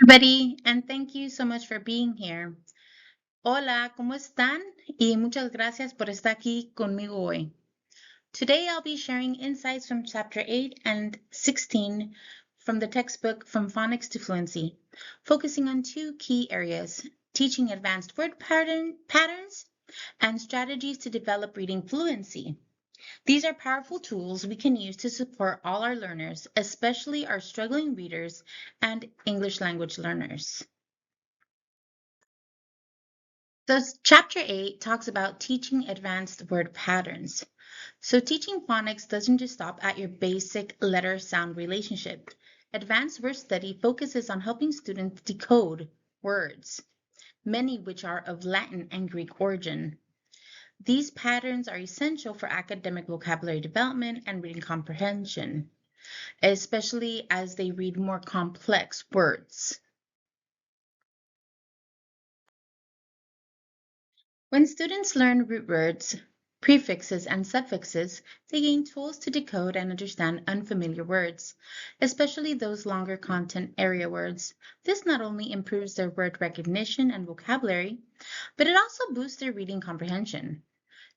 Everybody, and thank you so much for being here. Hola, ¿cómo están? Y muchas gracias por estar aquí conmigo hoy. Today I'll be sharing insights from chapter 8 and 16 from the textbook From Phonics to Fluency, focusing on two key areas, teaching advanced word patterns and strategies to develop reading fluency. These are powerful tools we can use to support all our learners, especially our struggling readers and English language learners. So chapter 8 talks about teaching advanced word patterns. So teaching phonics doesn't just stop at your basic letter-sound relationship. Advanced word study focuses on helping students decode words, many which are of Latin and Greek origin. These patterns are essential for academic vocabulary development and reading comprehension, especially as they read more complex words. When students learn root words, prefixes, and suffixes, they gain tools to decode and understand unfamiliar words, especially those longer content area words. This not only improves their word recognition and vocabulary, but it also boosts their reading comprehension.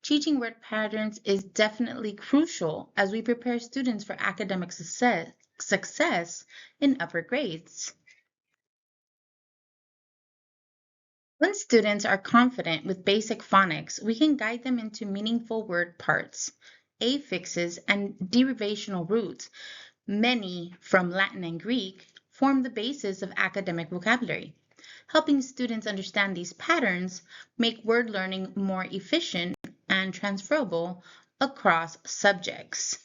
Teaching word patterns is definitely crucial as we prepare students for academic success in upper grades. When students are confident with basic phonics, we can guide them into meaningful word parts, affixes, and derivational roots. Many from Latin and Greek form the basis of academic vocabulary. Helping students understand these patterns make word learning more efficient and transferable across subjects.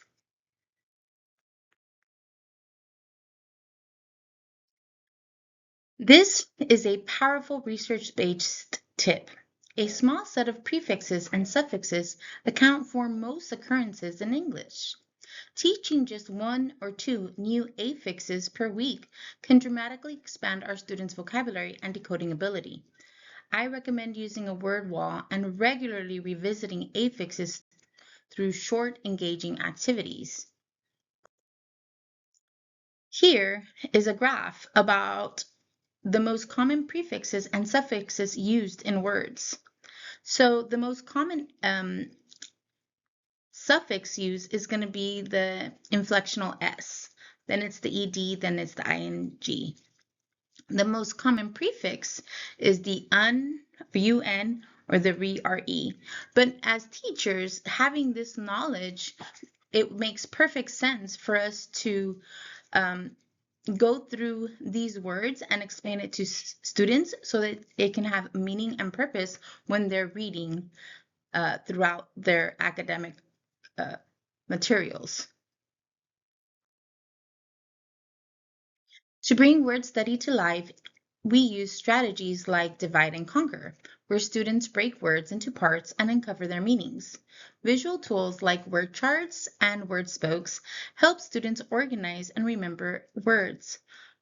This is a powerful research-based tip. A small set of prefixes and suffixes account for most occurrences in English. Teaching just one or two new affixes per week can dramatically expand our students' vocabulary and decoding ability. I recommend using a word wall and regularly revisiting affixes through short, engaging activities. Here is a graph about the most common prefixes and suffixes used in words. So the most common suffix used is going to be the inflectional S. Then it's the ed, then it's the ing. The most common prefix is the un, or the re. But as teachers, having this knowledge, it makes perfect sense for us to go through these words and explain it to students so that it can have meaning and purpose when they're reading throughout their academic materials. To bring word study to life, we use strategies like divide and conquer, where students break words into parts and uncover their meanings. Visual tools like word charts and word spokes help students organize and remember words.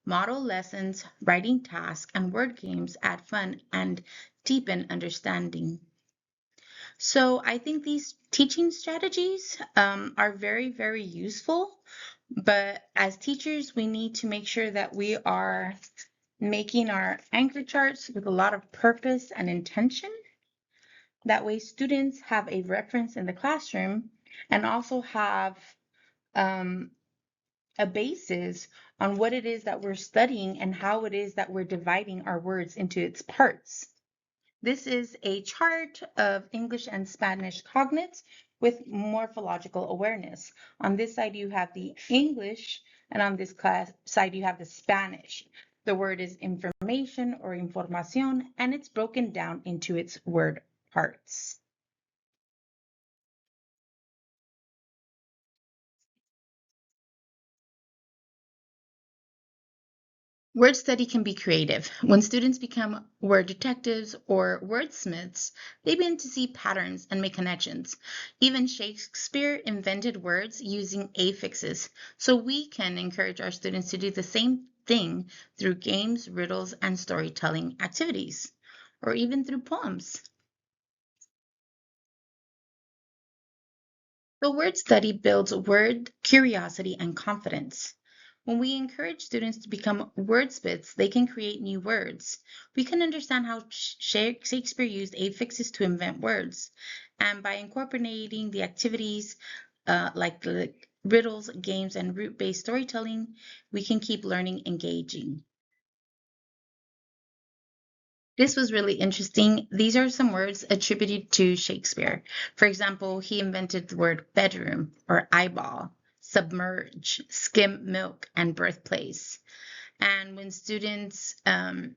Model lessons, writing tasks, and word games add fun and deepen understanding. So I think these teaching strategies are very, very useful. But as teachers, we need to make sure that we are making our anchor charts with a lot of purpose and intention. That way students have a reference in the classroom and also have a basis on what it is that we're studying and how it is that we're dividing our words into its parts. This is a chart of English and Spanish cognates with morphological awareness. On this side, you have the English, and on this side, you have the Spanish. The word is information or información, and it's broken down into its word parts. Word study can be creative. When students become word detectives or wordsmiths, they begin to see patterns and make connections. Even Shakespeare invented words using affixes, so we can encourage our students to do the same thing through games, riddles, and storytelling activities, or even through poems. So word study builds word curiosity and confidence. When we encourage students to become wordsmiths, they can create new words. We can understand how Shakespeare used affixes to invent words. And by incorporating the activities like the riddles, games, and root-based storytelling, we can keep learning engaging. This was really interesting. These are some words attributed to Shakespeare. For example, he invented the word bedroom or eyeball, submerge, skim milk, and birthplace. And when students learn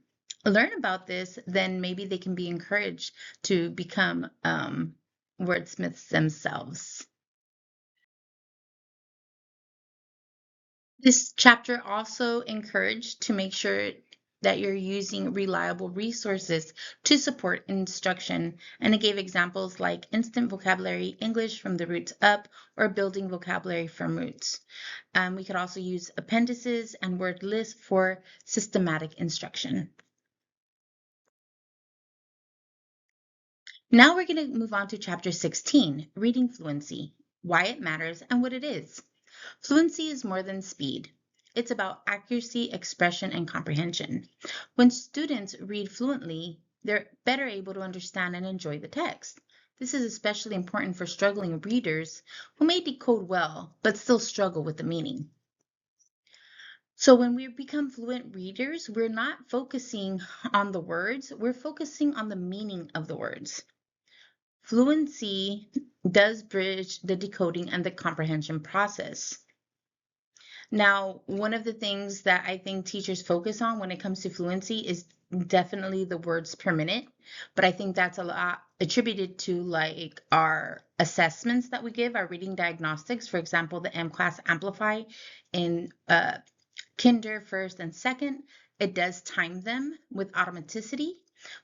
about this, then maybe they can be encouraged to become wordsmiths themselves. This chapter also encouraged to make sure that you're using reliable resources to support instruction. And it gave examples like instant vocabulary, English from the roots up, or building vocabulary from roots. We could also use appendices and word lists for systematic instruction. Now we're going to move on to chapter 16, reading fluency, why it matters and what it is. Fluency is more than speed. It's about accuracy, expression, and comprehension. When students read fluently, they're better able to understand and enjoy the text. This is especially important for struggling readers who may decode well, but still struggle with the meaning. So when we become fluent readers, we're not focusing on the words, we're focusing on the meaning of the words. Fluency does bridge the decoding and the comprehension process. Now, one of the things that I think teachers focus on when it comes to fluency is definitely the words per minute, but I think that's a lot attributed to like our assessments that we give, our reading diagnostics, for example, the M-Class Amplify in Kinder first and second. It does time them with automaticity,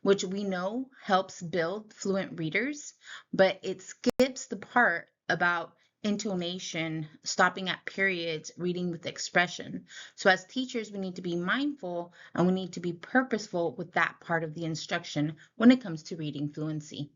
which we know helps build fluent readers, but it skips the part about intonation, stopping at periods, reading with expression. So as teachers, we need to be mindful and we need to be purposeful with that part of the instruction when it comes to reading fluency.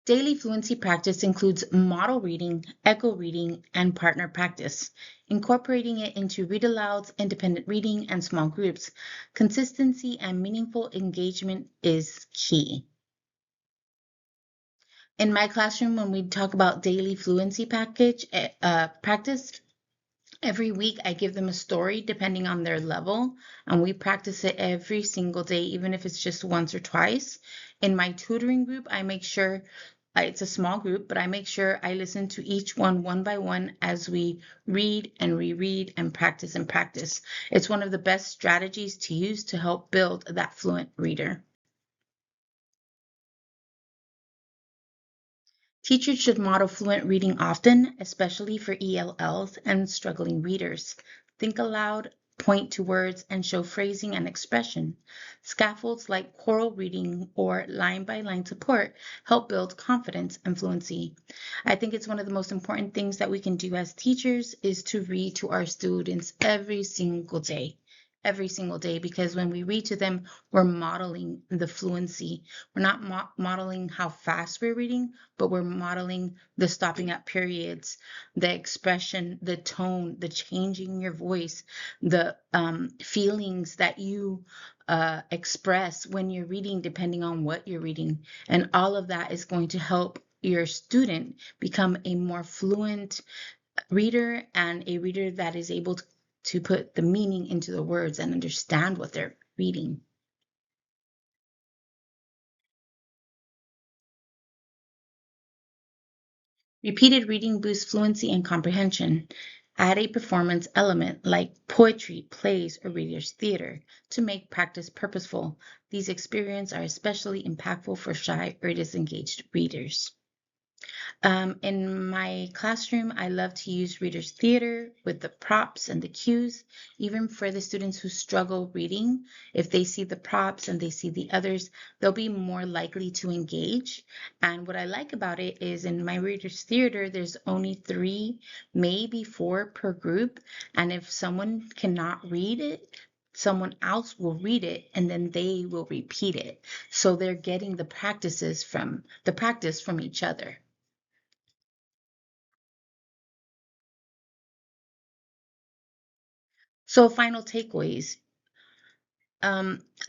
Daily fluency practice includes model reading, echo reading, and partner practice. Incorporating it into read alouds, independent reading, and small groups, consistency and meaningful engagement is key. In my classroom, when we talk about daily fluency practice, every week I give them a story depending on their level, and we practice it every single day, even if it's just once or twice. In my tutoring group, I make sure it's a small group, but I make sure I listen to each one by one as we read and reread and practice and practice. It's one of the best strategies to use to help build that fluent reader. Teachers should model fluent reading often, especially for ELLs and struggling readers. Think aloud, point to words, and show phrasing and expression. Scaffolds like choral reading or line-by-line support help build confidence and fluency. I think it's one of the most important things that we can do as teachers is to read to our students every single day. Every single day, because when we read to them, we're modeling the fluency. We're not modeling how fast we're reading, but we're modeling the stopping at periods, the expression, the tone, the changing your voice, the feelings that you express when you're reading, depending on what you're reading. And all of that is going to help your student become a more fluent reader and a reader that is able to put the meaning into the words and understand what they're reading. Repeated reading boosts fluency and comprehension. Add a performance element like poetry, plays, or reader's theater to make practice purposeful. These experiences are especially impactful for shy or disengaged readers. In my classroom, I love to use reader's theater with the props and the cues, even for the students who struggle reading. If they see the props and they see the others, they'll be more likely to engage. And what I like about it is in my reader's theater, there's only 3, maybe 4 per group. And if someone cannot read it, someone else will read it and then they will repeat it. So they're getting the practice from each other. So final takeaways.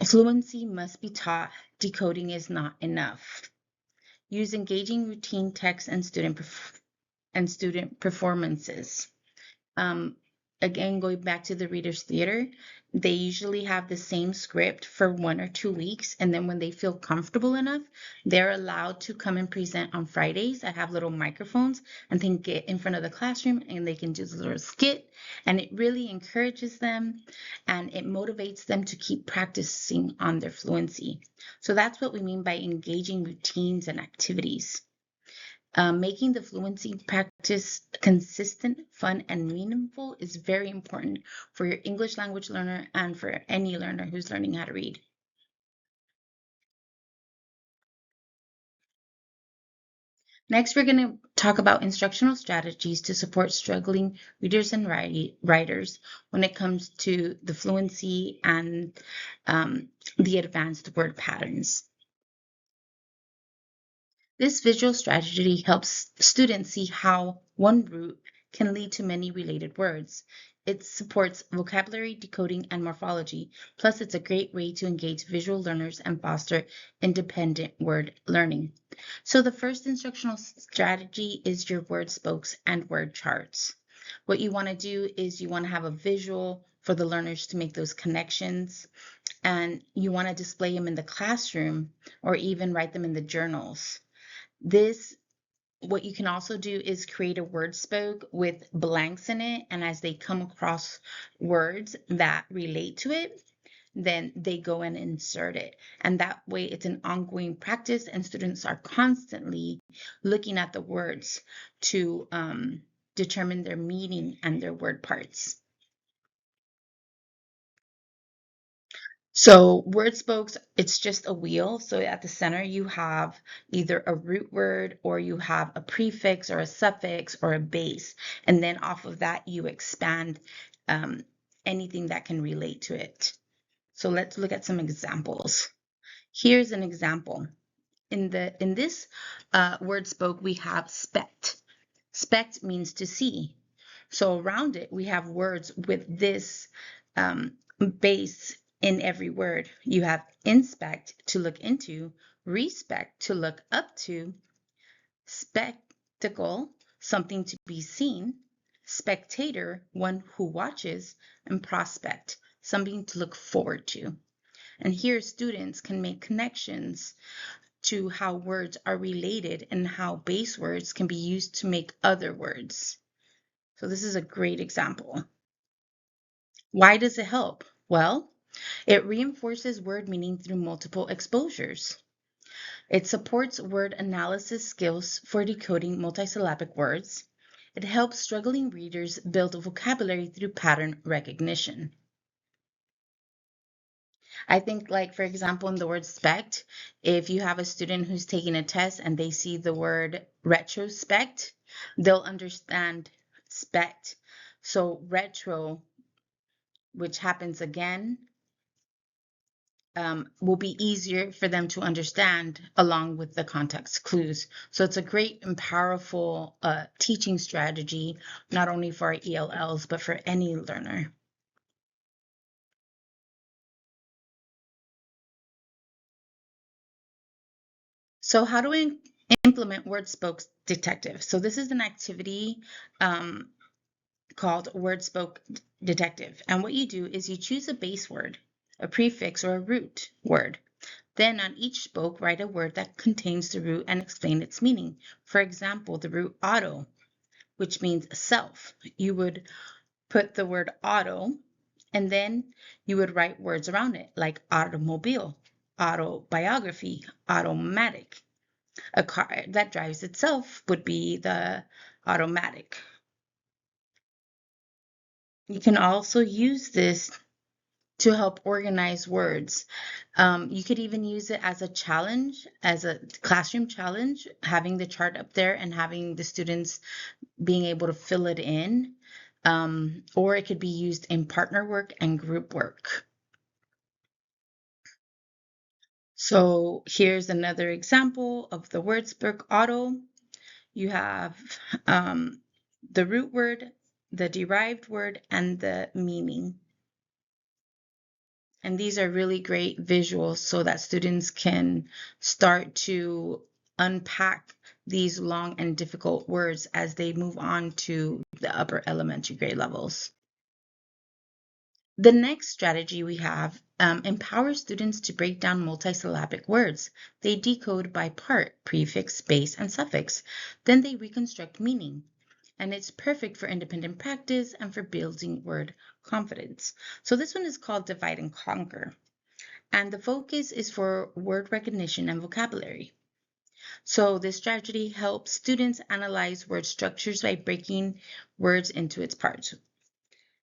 Fluency must be taught. Decoding is not enough. Use engaging routine text and student performances. Um, Again, going back to the Reader's Theater, they usually have the same script for 1 or 2 weeks, and then when they feel comfortable enough, they're allowed to come and present on Fridays. I have little microphones and then get in front of the classroom and they can do a little skit, and it really encourages them and it motivates them to keep practicing on their fluency. So that's what we mean by engaging routines and activities. Making the fluency practice consistent, fun, and meaningful is very important for your English language learner and for any learner who's learning how to read. Next, we're going to talk about instructional strategies to support struggling readers and writers when it comes to the fluency and the advanced word patterns. This visual strategy helps students see how one root can lead to many related words. It supports vocabulary, decoding, and morphology. Plus, it's a great way to engage visual learners and foster independent word learning. So the first instructional strategy is your word spokes and word charts. What you want to do is you want to have a visual for the learners to make those connections, and you want to display them in the classroom or even write them in the journals. What you can also do is create a word spoke with blanks in it, and as they come across words that relate to it, then they go and insert it. And that way it's an ongoing practice, and students are constantly looking at the words to determine their meaning and their word parts. So word spokes, it's just a wheel. So at the center, you have either a root word or you have a prefix or a suffix or a base. And then off of that, you expand anything that can relate to it. So let's look at some examples. Here's an example. In this word spoke, we have spect. Spect means to see. So around it, we have words with this base in every word. You have inspect, to look into, respect, to look up to, spectacle, something to be seen, spectator, one who watches, and prospect, something to look forward to. And here students can make connections to how words are related and how base words can be used to make other words. So this is a great example. Why does it help? Well, it reinforces word meaning through multiple exposures. It supports word analysis skills for decoding multisyllabic words. It helps struggling readers build a vocabulary through pattern recognition. I think, like, for example, in the word spect, if you have a student who's taking a test and they see the word retrospect, they'll understand spect. So retro, which happens again, will be easier for them to understand along with the context clues. So it's a great and powerful teaching strategy, not only for our ELLs, but for any learner. So how do we implement word spoke detective? So this is an activity called word spoke detective. And what you do is you choose a base word, a prefix, or a root word. Then on each spoke, write a word that contains the root and explain its meaning. For example, the root auto, which means self. You would put the word auto, and then you would write words around it, like automobile, autobiography, automatic. A car that drives itself would be the automatic. You can also use this to help organize words. You could even use it as a challenge, as a classroom challenge, having the chart up there and having the students being able to fill it in. Or it could be used in partner work and group work. So here's another example of the wordsbook auto. You have the root word, the derived word, and the meaning. And these are really great visuals so that students can start to unpack these long and difficult words as they move on to the upper elementary grade levels. The next strategy we have empowers students to break down multisyllabic words. They decode by part, prefix, base, and suffix. Then they reconstruct meaning. And it's perfect for independent practice and for building word confidence. So this one is called Divide and Conquer. And the focus is for word recognition and vocabulary. So this strategy helps students analyze word structures by breaking words into its parts.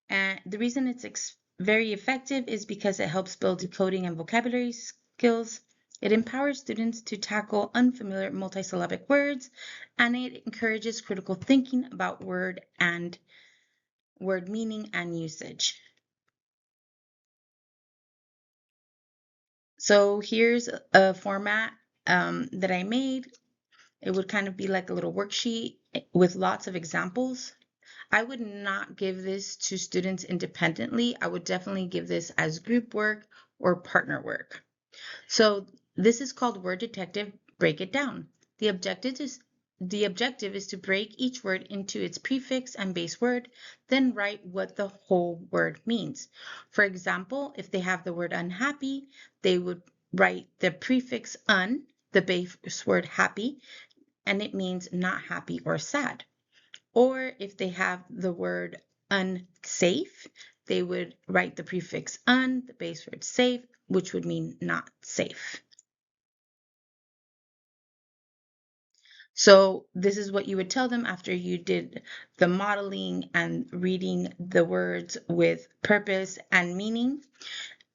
And the reason it's very effective is because it helps build decoding and vocabulary skills. It empowers students to tackle unfamiliar multisyllabic words, and it encourages critical thinking about word meaning and usage. So here's a format that I made. It would kind of be like a little worksheet with lots of examples. I would not give this to students independently. I would definitely give this as group work or partner work. So this is called Word Detective Break It Down. The objective is to break each word into its prefix and base word, then write what the whole word means. For example, if they have the word unhappy, they would write the prefix un, the base word happy, and it means not happy or sad. Or if they have the word unsafe, they would write the prefix un, the base word safe, which would mean not safe. So this is what you would tell them after you did the modeling and reading the words with purpose and meaning.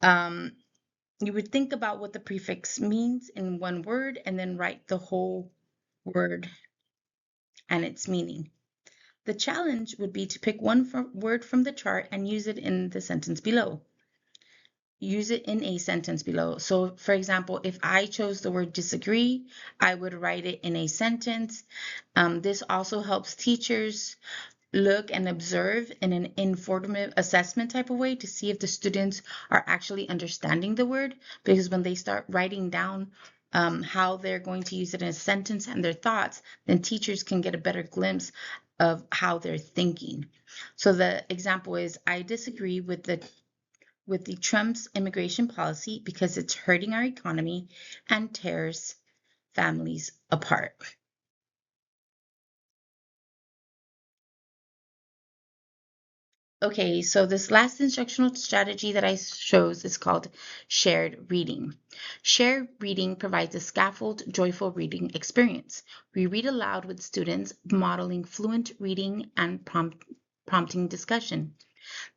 You would think about what the prefix means in one word and then write the whole word and its meaning. The challenge would be to pick one word from the chart and use it in the sentence below. Use it in a sentence below. So for example, if I chose the word disagree, I would write it in a sentence. This also helps teachers look and observe in an informative assessment type of way to see if the students are actually understanding the word, because when they start writing down how they're going to use it in a sentence and their thoughts, then teachers can get a better glimpse of how they're thinking. So the example is, I disagree with the Trump's immigration policy because it's hurting our economy and tears families apart. Okay, so this last instructional strategy that I chose is called shared reading. Shared reading provides a scaffold, joyful reading experience. We read aloud with students, modeling fluent reading and prompting discussion.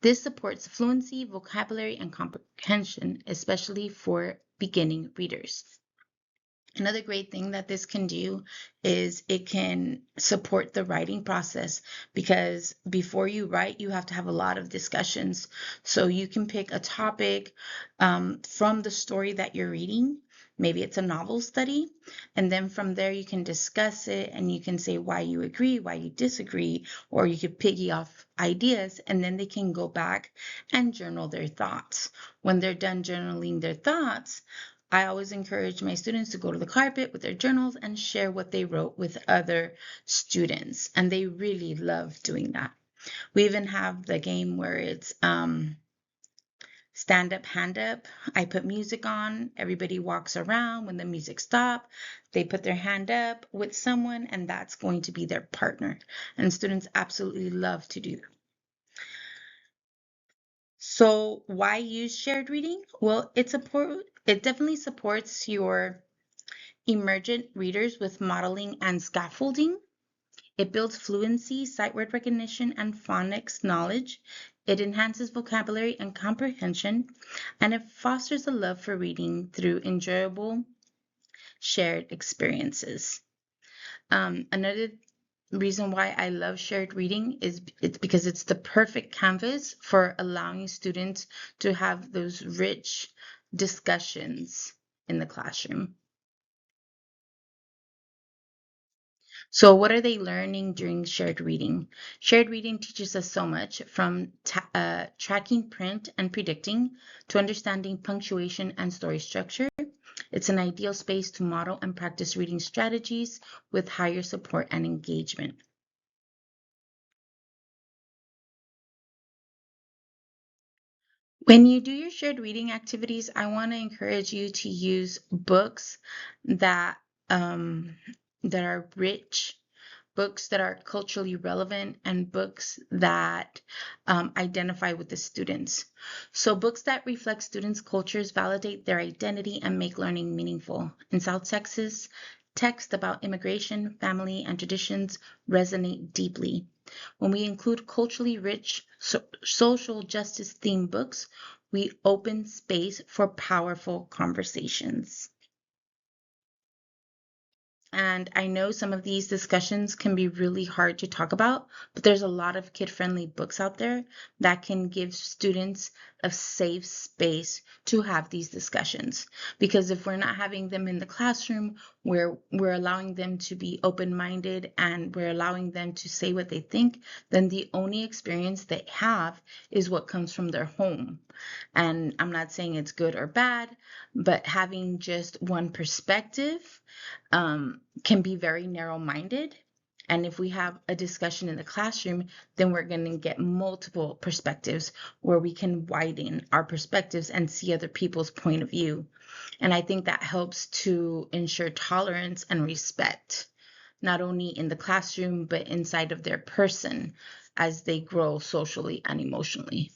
This supports fluency, vocabulary, and comprehension, especially for beginning readers. Another great thing that this can do is it can support the writing process, because before you write, you have to have a lot of discussions. So you can pick a topic from the story that you're reading. Maybe it's a novel study, and then from there you can discuss it and you can say why you agree, why you disagree, or you could piggy off ideas, and then they can go back and journal their thoughts. When they're done journaling their thoughts, I always encourage my students to go to the carpet with their journals and share what they wrote with other students. And they really love doing that. We even have the game where it's stand up, hand up. I put music on. Everybody walks around. When the music stops, they put their hand up with someone, and that's going to be their partner. And students absolutely love to do that. So why use shared reading? Well, it definitely supports your emergent readers with modeling and scaffolding. It builds fluency, sight word recognition, and phonics knowledge. It enhances vocabulary and comprehension, and it fosters a love for reading through enjoyable shared experiences. Another reason why I love shared reading is it's because it's the perfect canvas for allowing students to have those rich discussions in the classroom. So, what are they learning during shared reading? Shared reading teaches us so much from tracking print and predicting to understanding punctuation and story structure. It's an ideal space to model and practice reading strategies with higher support and engagement. When you do your shared reading activities, I want to encourage you to use books that um, that are rich, books that are culturally relevant, and books that identify with the students. So books that reflect students' cultures, validate their identity, and make learning meaningful. In South Texas, texts about immigration, family, and traditions resonate deeply. When we include culturally rich social justice themed books, we open space for powerful conversations. And I know some of these discussions can be really hard to talk about, but there's a lot of kid-friendly books out there that can give students a safe space to have these discussions. Because if we're not having them in the classroom, where we're allowing them to be open-minded and we're allowing them to say what they think, then the only experience they have is what comes from their home. And I'm not saying it's good or bad, but having just one perspective can be very narrow-minded. And if we have a discussion in the classroom, then we're going to get multiple perspectives where we can widen our perspectives and see other people's point of view. And I think that helps to ensure tolerance and respect, not only in the classroom, but inside of their person as they grow socially and emotionally.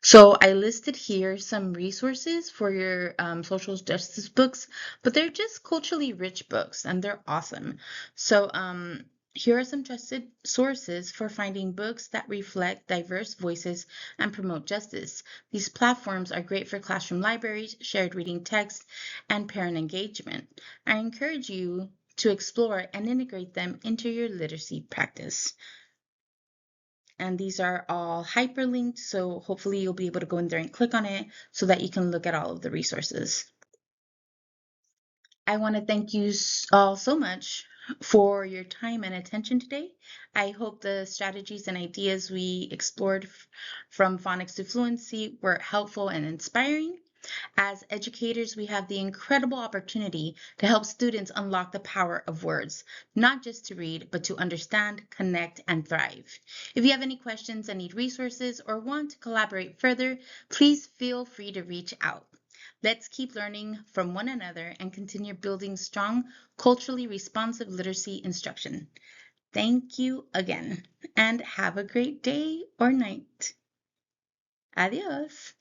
So I listed here some resources for your social justice books, but they're just culturally rich books and they're awesome. So here are some trusted sources for finding books that reflect diverse voices and promote justice. These platforms are great for classroom libraries, shared reading texts, and parent engagement. I encourage you to explore and integrate them into your literacy practice. And these are all hyperlinked, so hopefully you'll be able to go in there and click on it so that you can look at all of the resources. I want to thank you all so much for your time and attention today. I hope the strategies and ideas we explored from phonics to fluency were helpful and inspiring. As educators, we have the incredible opportunity to help students unlock the power of words, not just to read, but to understand, connect, and thrive. If you have any questions and need resources or want to collaborate further, please feel free to reach out. Let's keep learning from one another and continue building strong, culturally responsive literacy instruction. Thank you again, and have a great day or night. Adios.